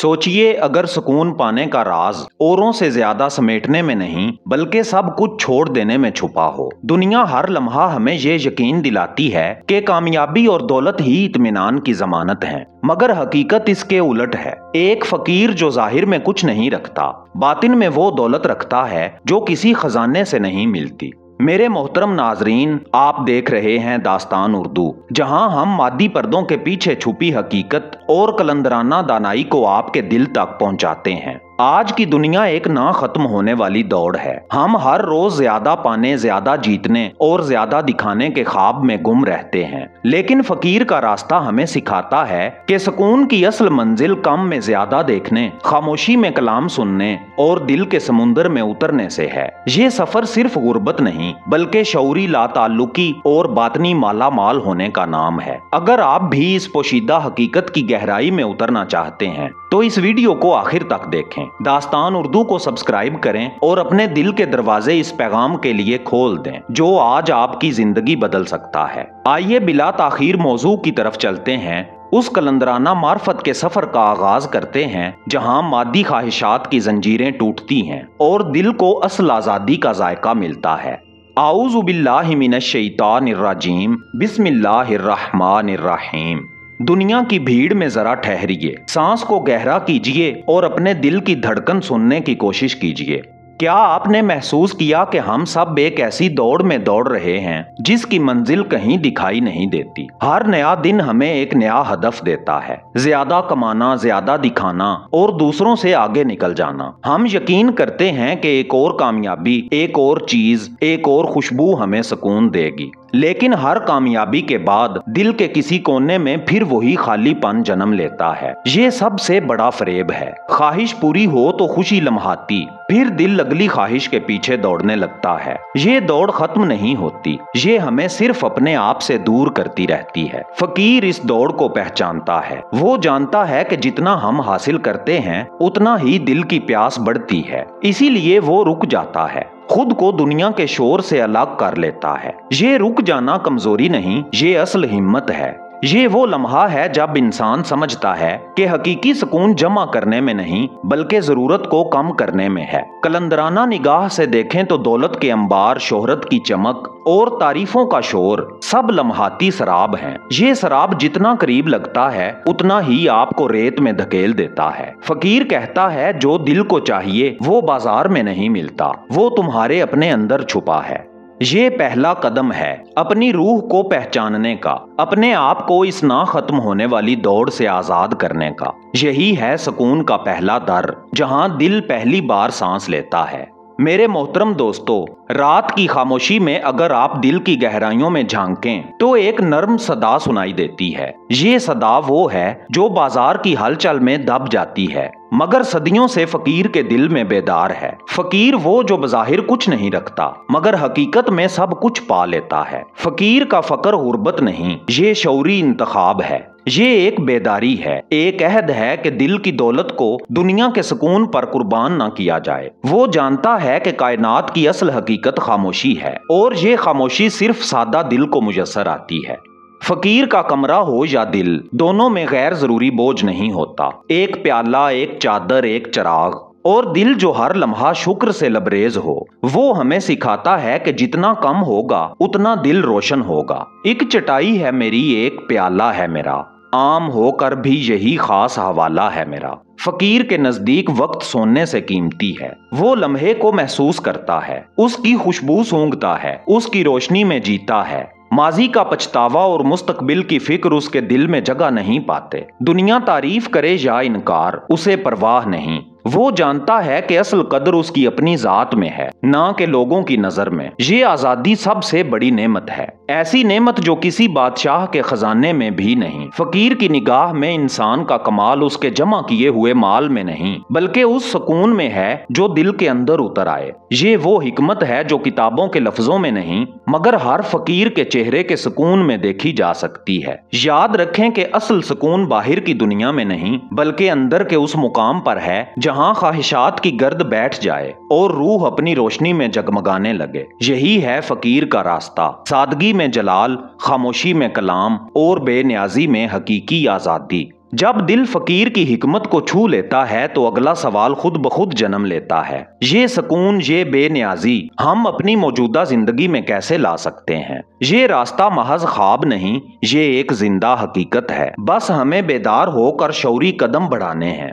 सोचिए अगर सुकून पाने का राज औरों से ज्यादा समेटने में नहीं बल्कि सब कुछ छोड़ देने में छुपा हो। दुनिया हर लम्हा हमें ये यकीन दिलाती है कि कामयाबी और दौलत ही इत्मीनान की जमानत है, मगर हकीकत इसके उलट है। एक फकीर जो जाहिर में कुछ नहीं रखता, बातिन में वो दौलत रखता है जो किसी खजाने से नहीं मिलती। मेरे मोहतरम नाजरीन, आप देख रहे हैं दास्तान उर्दू, जहां हम मादी पर्दों के पीछे छुपी हकीकत और कलंदराना दानाई को आपके दिल तक पहुंचाते हैं। आज की दुनिया एक ना खत्म होने वाली दौड़ है। हम हर रोज ज्यादा पाने, ज्यादा जीतने और ज्यादा दिखाने के ख्वाब में गुम रहते हैं, लेकिन फकीर का रास्ता हमें सिखाता है कि सुकून की असल मंजिल कम में ज्यादा देखने, खामोशी में कलाम सुनने और दिल के समुंदर में उतरने से है। ये सफर सिर्फ गुर्बत नहीं बल्कि शऊरी लाताल्लुकी और बातनी माला माल होने का नाम है। अगर आप भी इस पोशीदा हकीकत की गहराई में उतरना चाहते हैं तो इस वीडियो को आखिर तक देखें। दास्तान उर्दू को सब्सक्राइब करें और अपने दिल के दरवाजे इस पैगाम के लिए खोल दें जो आज आपकी जिंदगी बदल सकता है। आइए बिला ताखीर मौजू की तरफ चलते हैं। उस कलंदराना मार्फत के सफर का आगाज करते हैं जहां मादी ख्वाहिशात की जंजीरें टूटती हैं और दिल को असल आजादी का जायका मिलता है। आऊज़ु बिल्लाहि मिनश शैतानिर रजीम, बिस्मिल्लाहिर्रहमानिर रहीम। दुनिया की भीड़ में जरा ठहरिए, सांस को गहरा कीजिए और अपने दिल की धड़कन सुनने की कोशिश कीजिए। क्या आपने महसूस किया कि हम सब एक ऐसी दौड़ में दौड़ रहे हैं जिसकी मंजिल कहीं दिखाई नहीं देती। हर नया दिन हमें एक नया हदफ देता है, ज्यादा कमाना, ज्यादा दिखाना और दूसरों से आगे निकल जाना। हम यकीन करते हैं कि एक और कामयाबी, एक और चीज, एक और खुशबू हमें सुकून देगी, लेकिन हर कामयाबी के बाद दिल के किसी कोने में फिर वही खालीपन जन्म लेता है। ये सबसे बड़ा फरेब है। ख्वाहिश पूरी हो तो खुशी लम्हाती, फिर दिल अगली ख्वाहिश के पीछे दौड़ने लगता है। ये दौड़ खत्म नहीं होती, ये हमें सिर्फ अपने आप से दूर करती रहती है। फकीर इस दौड़ को पहचानता है। वो जानता है कि जितना हम हासिल करते हैं उतना ही दिल की प्यास बढ़ती है, इसीलिए वो रुक जाता है, खुद को दुनिया के शोर से अलग कर लेता है। ये रुक जाना कमजोरी नहीं, ये असल हिम्मत है। ये वो लम्हा है जब इंसान समझता है कि हकीकी सुकून जमा करने में नहीं बल्कि जरूरत को कम करने में है। कलंदराना निगाह से देखें तो दौलत के अंबार, शोहरत की चमक और तारीफों का शोर सब लम्हाती शराब हैं। ये शराब जितना करीब लगता है उतना ही आपको रेत में धकेल देता है। फकीर कहता है जो दिल को चाहिए वो बाजार में नहीं मिलता, वो तुम्हारे अपने अंदर छुपा है। ये पहला कदम है अपनी रूह को पहचानने का, अपने आप को इस ना खत्म होने वाली दौड़ से आजाद करने का। यही है सुकून का पहला दर, जहां दिल पहली बार सांस लेता है। मेरे मोहतरम दोस्तों, रात की खामोशी में अगर आप दिल की गहराइयों में झांकें तो एक नर्म सदा सुनाई देती है। ये सदा वो है जो बाजार की हलचल में दब जाती है मगर सदियों से फकीर के दिल में बेदार है। फकीर वो जो बज़ाहिर कुछ नहीं रखता मगर हकीकत में सब कुछ पा लेता है। फकीर का फकर गुर्बत नहीं, ये शऊरी इंतखाब है। ये एक बेदारी है, एक अहद है कि दिल की दौलत को दुनिया के सुकून पर कुर्बान ना किया जाए। वो जानता है कि कायनात की असल हकीकत खामोशी है और ये खामोशी सिर्फ सादा दिल को मुयस्सर आती है। फकीर का कमरा हो या दिल, दोनों में गैर जरूरी बोझ नहीं होता। एक प्याला, एक चादर, एक चिराग और दिल जो हर लम्हा शुक्र से लबरेज हो। वो हमें सिखाता है कि जितना कम होगा उतना दिल रोशन होगा। एक चटाई है मेरी, एक प्याला है मेरा, आम होकर भी यही खास हवाला है मेरा। फकीर के नजदीक वक्त सोने से कीमती है। वो लम्हे को महसूस करता है, उसकी खुशबू सूंघता है, उसकी रोशनी में जीता है। माजी का पछतावा और मुस्तकबिल की फिक्र उसके दिल में जगह नहीं पाते। दुनिया तारीफ करे या इनकार, उसे परवाह नहीं। वो जानता है कि असल कदर उसकी अपनी जात में है, ना कि लोगों की नजर में। ये आजादी सबसे बड़ी नेमत है, ऐसी नेमत जो किसी बादशाह के खजाने में भी नहीं। फकीर की निगाह में इंसान का कमाल उसके जमा किए हुए माल में नहीं बल्कि उस सुकून में है जो दिल के अंदर उतर आए। ये वो हिकमत है जो किताबों के लफ्जों में नहीं मगर हर फकीर के चेहरे के सुकून में देखी जा सकती है। याद रखें कि असल सुकून बाहर की दुनिया में नहीं बल्कि अंदर के उस मुकाम पर है जहां ख्वाहिशात की गर्द बैठ जाए और रूह अपनी रोशनी में जगमगाने लगे। यही है फकीर का रास्ता, सादगी में जलाल, खामोशी में कलाम और बेनियाजी में हकीकी आजादी। جب دل فقیر کی حکمت کو چھو لیتا ہے تو اگلا سوال خود بخود جنم لیتا ہے، یہ سکون، یہ بے نیازی ہم اپنی موجودہ زندگی میں کیسے لا سکتے ہیں؟ یہ راستہ محض خواب نہیں، یہ ایک زندہ حقیقت ہے، بس ہمیں بیدار ہو کر شعوری قدم بڑھانے ہیں۔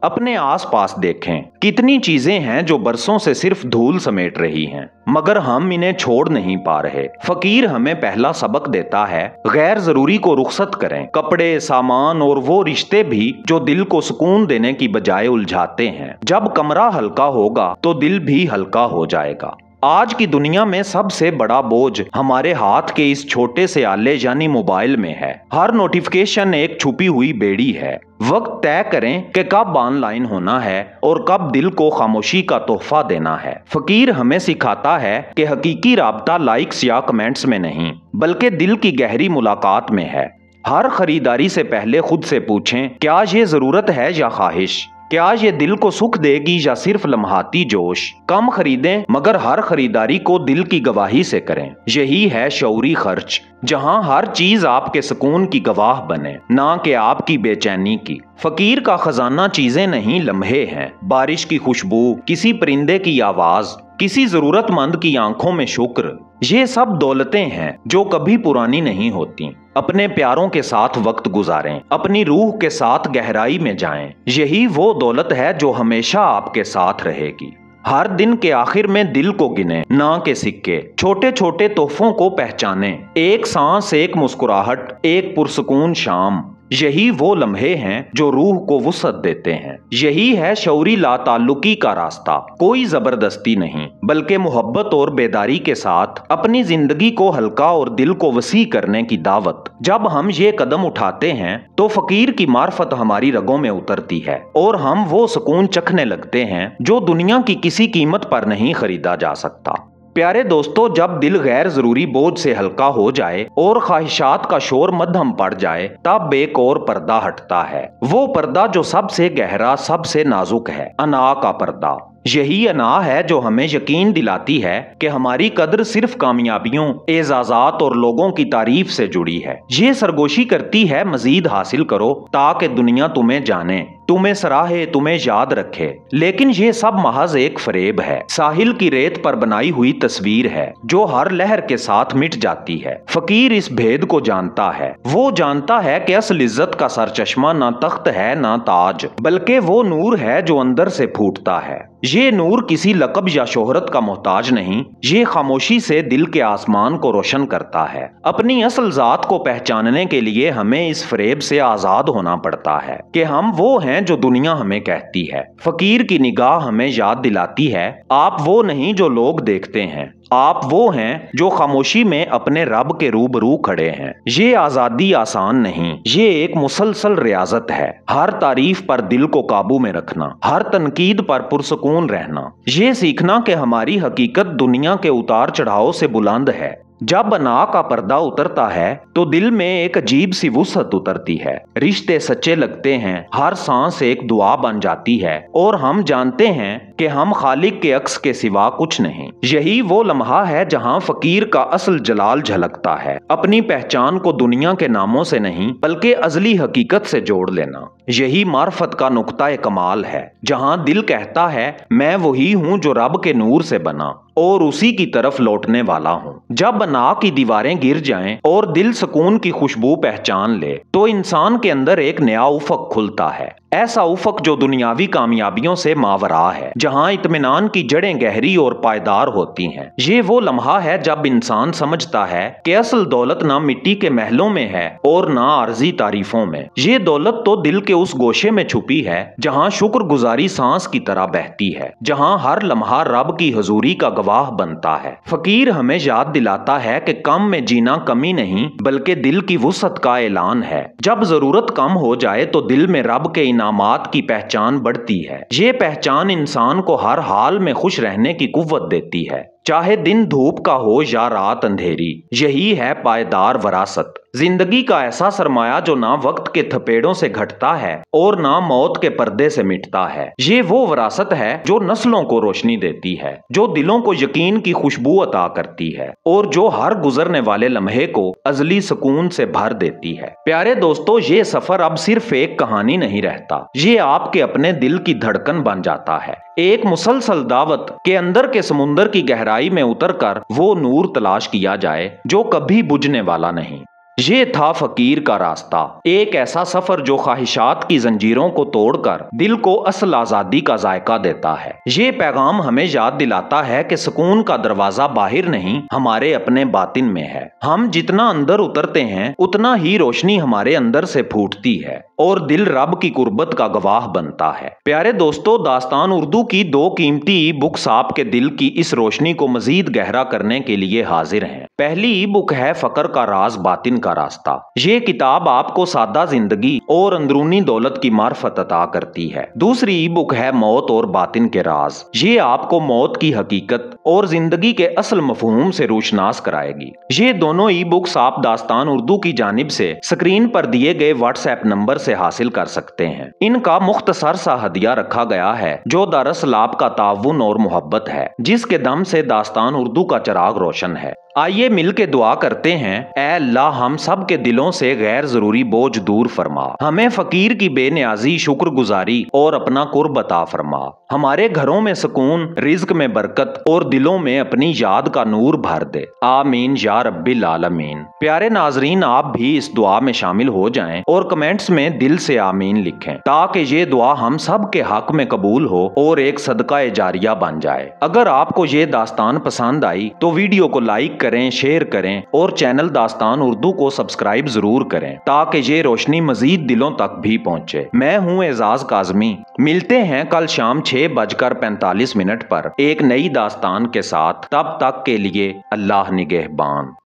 اپنے آس پاس دیکھیں، کتنی چیزیں ہیں جو برسوں سے صرف دھول سمیٹ رہی ہیں، مگر ہم انہیں چھوڑ نہیں پا رہے۔ فقیر ہمیں پہلا سبق دیتا ہے، غیر ضروری کو رخصت کریں، کپڑے، سامان اور وہ رشتے بھی جو دل کو سکون دینے کی بجائے الجھاتے ہیں۔ جب کمرہ ہلکا ہوگا تو دل بھی ہلکا ہو جائے گا۔ آج کی دنیا میں سب سے بڑا بوجھ ہمارے ہاتھ کے اس چھوٹے سے آلے یعنی موبائل میں ہے۔ ہر نوٹیفیکیشن ایک چھپی ہوئی بیڑی ہے۔ وقت طے کریں کہ کب آن لائن ہونا ہے اور کب دل کو خاموشی کا تحفہ دینا ہے۔ فقیر ہمیں سکھاتا ہے کہ حقیقی رابطہ لائکس یا کمنٹس میں نہیں، بلکہ دل کی گہری ملاقات میں ہے۔ ہر خریداری سے پہلے خود سے پوچھیں، کیا یہ ضرورت ہے یا خواہش؟ کیا یہ دل کو سکھ دے گی یا صرف لمحاتی جوش؟ کم خریدیں مگر ہر خریداری کو دل کی گواہی سے کریں۔ یہی ہے شعوری خرچ، جہاں ہر چیز آپ کے سکون کی گواہ بنے، نہ کہ آپ کی بے چینی کی۔ فقیر کا خزانہ چیزیں نہیں، لمحے ہیں۔ بارش کی خوشبو، کسی پرندے کی آواز، کسی ضرورت مند کی آنکھوں میں شکر، یہ سب دولتیں ہیں جو کبھی پرانی نہیں ہوتی۔ اپنے پیاروں کے ساتھ وقت گزاریں، اپنی روح کے ساتھ گہرائی میں جائیں، یہی وہ دولت ہے جو ہمیشہ آپ کے ساتھ رہے گی۔ ہر دن کے آخر میں دل کو گنیں، نہ کہ سکے۔ چھوٹے چھوٹے تحفوں کو پہچانیں، ایک سانس، ایک مسکراہٹ، ایک پرسکون شام، یہی وہ لمحے ہیں جو روح کو وسعت دیتے ہیں۔ یہی ہے شعوری لا تعلقی کا راستہ، کوئی زبردستی نہیں، بلکہ محبت اور بیداری کے ساتھ اپنی زندگی کو ہلکا اور دل کو وسیع کرنے کی دعوت۔ جب ہم یہ قدم اٹھاتے ہیں تو فقیر کی معرفت ہماری رگوں میں اترتی ہے اور ہم وہ سکون چکھنے لگتے ہیں جو دنیا کی کسی قیمت پر نہیں خریدا جا سکتا۔ پیارے دوستو، جب دل غیر ضروری بوجھ سے ہلکا ہو جائے اور خواہشات کا شور مدھم پڑ جائے، تب ایک اور پردہ ہٹتا ہے، وہ پردہ جو سب سے گہرا، سب سے نازک ہے، انا کا پردہ۔ یہی انا ہے جو ہمیں یقین دلاتی ہے کہ ہماری قدر صرف کامیابیوں، اعزازات اور لوگوں کی تعریف سے جڑی ہے۔ یہ سرگوشی کرتی ہے، مزید حاصل کرو تاکہ دنیا تمہیں جانے، تمہیں سراہے، تمہیں یاد رکھے۔ لیکن یہ سب محض ایک فریب ہے، ساحل کی ریت پر بنائی ہوئی تصویر ہے جو ہر لہر کے ساتھ مٹ جاتی ہے۔ فقیر اس بھید کو جانتا ہے، وہ جانتا ہے کہ اصل عزت کا سرچشمہ نہ تخت ہے نہ تاج، بلکہ وہ نور ہے جو اندر سے پھوٹتا ہے۔ یہ نور کسی لقب یا شہرت کا محتاج نہیں، یہ خاموشی سے دل کے آسمان کو روشن کرتا ہے۔ اپنی اصل ذات کو پہچاننے کے لیے ہمیں اس فریب سے آزاد ہونا پڑتا ہے کہ ہم وہ ہیں جو دنیا ہمیں کہتی ہے۔ فقیر کی نگاہ ہمیں یاد دلاتی ہے، آپ وہ نہیں جو لوگ دیکھتے ہیں، آپ وہ ہیں جو خاموشی میں اپنے رب کے روبرو کھڑے ہیں۔ یہ آزادی آسان نہیں، یہ ایک مسلسل ریاضت ہے، ہر تعریف پر دل کو قابو میں رکھنا، ہر تنقید پر پرسکون رہنا، یہ سیکھنا کہ ہماری حقیقت دنیا کے اتار چڑھاؤ سے بلند ہے۔ جب انا کا پردہ اترتا ہے تو دل میں ایک عجیب سی وسعت اترتی ہے، رشتے سچے لگتے ہیں، ہر سانس ایک دعا بن جاتی ہے اور ہم جانتے ہیں کہ ہم خالق کے عکس کے سوا کچھ نہیں۔ یہی وہ لمحہ ہے جہاں فقیر کا اصل جلال جھلکتا ہے، اپنی پہچان کو دنیا کے ناموں سے نہیں بلکہ ازلی حقیقت سے جوڑ لینا۔ یہی معرفت کا نقطہ کمال ہے، جہاں دل کہتا ہے میں وہی ہوں جو رب کے نور سے بنا اور اسی کی طرف لوٹنے والا ہوں۔ جب انا کی دیواریں گر جائیں اور دل سکون کی خوشبو پہچان لے تو انسان کے اندر ایک نیا افق کھلتا ہے، ایسا افق جو دنیاوی کامیابیوں سے ماورا ہے، جہاں اطمینان کی جڑیں گہری اور پائیدار ہوتی ہیں۔ یہ وہ لمحہ ہے جب انسان سمجھتا ہے کہ اصل دولت نہ مٹی کے محلوں میں ہے اور نہ عارضی تعریفوں میں، یہ دولت تو دل کے اس گوشے میں چھپی ہے جہاں شکر گزاری سانس کی طرح بہتی ہے، جہاں ہر لمحہ رب کی حضوری کا گواہ بنتا ہے۔ فقیر ہمیں یاد دلاتا ہے کہ کم میں جینا کمی نہیں بلکہ دل کی وسعت کا اعلان ہے۔ جب ضرورت کم ہو جائے تو دل میں رب کے انعامات کی پہچان بڑھتی ہے، یہ پہچان انسان کو ہر حال میں خوش رہنے کی قوت دیتی ہے، चाहे दिन धूप का हो या रात अंधेरी, यही है पायदार वरासत। जिंदगी का ऐसा सरमाया जो ना वक्त के थपेड़ों से घटता है और ना मौत के पर्दे से मिटता है। ये वो विरासत है जो नस्लों को रोशनी देती है, जो दिलों को यकीन की खुशबू अता करती है और जो हर गुजरने वाले लम्हे को अजली सुकून से भर देती है। प्यारे दोस्तों, ये सफर अब सिर्फ एक कहानी नहीं रहता, ये आपके अपने दिल की धड़कन बन जाता है। एक मुसलसल दावत के अंदर के समुंदर की गहराई में उतरकर वो नूर तलाश किया जाए जो कभी बुझने वाला नहीं। ये था फकीर का रास्ता, एक ऐसा सफर जो ख्वाहिशात की जंजीरों को तोड़कर दिल को असल आजादी का जायका देता है। ये पैगाम हमें याद दिलाता है कि सुकून का दरवाजा बाहर नहीं, हमारे अपने बातिन में है। हम जितना अंदर उतरते हैं उतना ही रोशनी हमारे अंदर से फूटती है और दिल रब की कुर्बत का गवाह बनता है। प्यारे दोस्तों, दास्तान उर्दू की 2 कीमती ई बुक्स आपके दिल की इस रोशनी को मजीद गहरा करने के लिए हाजिर हैं। पहली ई बुक है फकर का राज बातिन का रास्ता। ये किताब आपको सादा जिंदगी और अंदरूनी दौलत की मार्फत अता करती है। दूसरी ई बुक है मौत और बातिन के राज। ये आपको मौत की हकीकत और जिंदगी के असल मफहूम से रोशनास कराएगी। ये दोनों ई बुक्स आप दास्तान उर्दू की जानिब से स्क्रीन पर दिए गए व्हाट्सएप नंबर से हासिल कर सकते हैं। इनका मुख्तसर सा हदिया रखा गया है जो दरअसल आपका ताउन और मोहब्बत है, जिसके दम से दास्तान उर्दू का चिराग रोशन है। आइए मिल के दुआ करते हैं, ऐ अल्लाह हम सब के दिलों से गैर जरूरी बोझ दूर फरमा, हमें फकीर की बेनियाजी शुक्रगुजारी और अपना कुर्ब अता फरमा, हमारे घरों में सुकून, रिज्क में बरकत और दिलों में अपनी याद का नूर भर दे। आमीन या रब्बिल आलमीन। प्यारे नाजरीन, आप भी इस दुआ में शामिल हो जाएं और कमेंट्स में दिल से आमीन लिखें ताकि ये दुआ हम सब के हक में कबूल हो और एक सदका जारिया बन जाए। अगर आपको ये दास्तान पसंद आई तो वीडियो को लाइक करें, शेयर करें और चैनल दास्तान उर्दू को सब्सक्राइब जरूर करें ताकि ये रोशनी मजीद दिलों तक भी पहुंचे। मैं हूं एजाज काजमी। मिलते हैं कल शाम 6:45 पर एक नई दास्तान के साथ। तब तक के लिए अल्लाह निगहबान।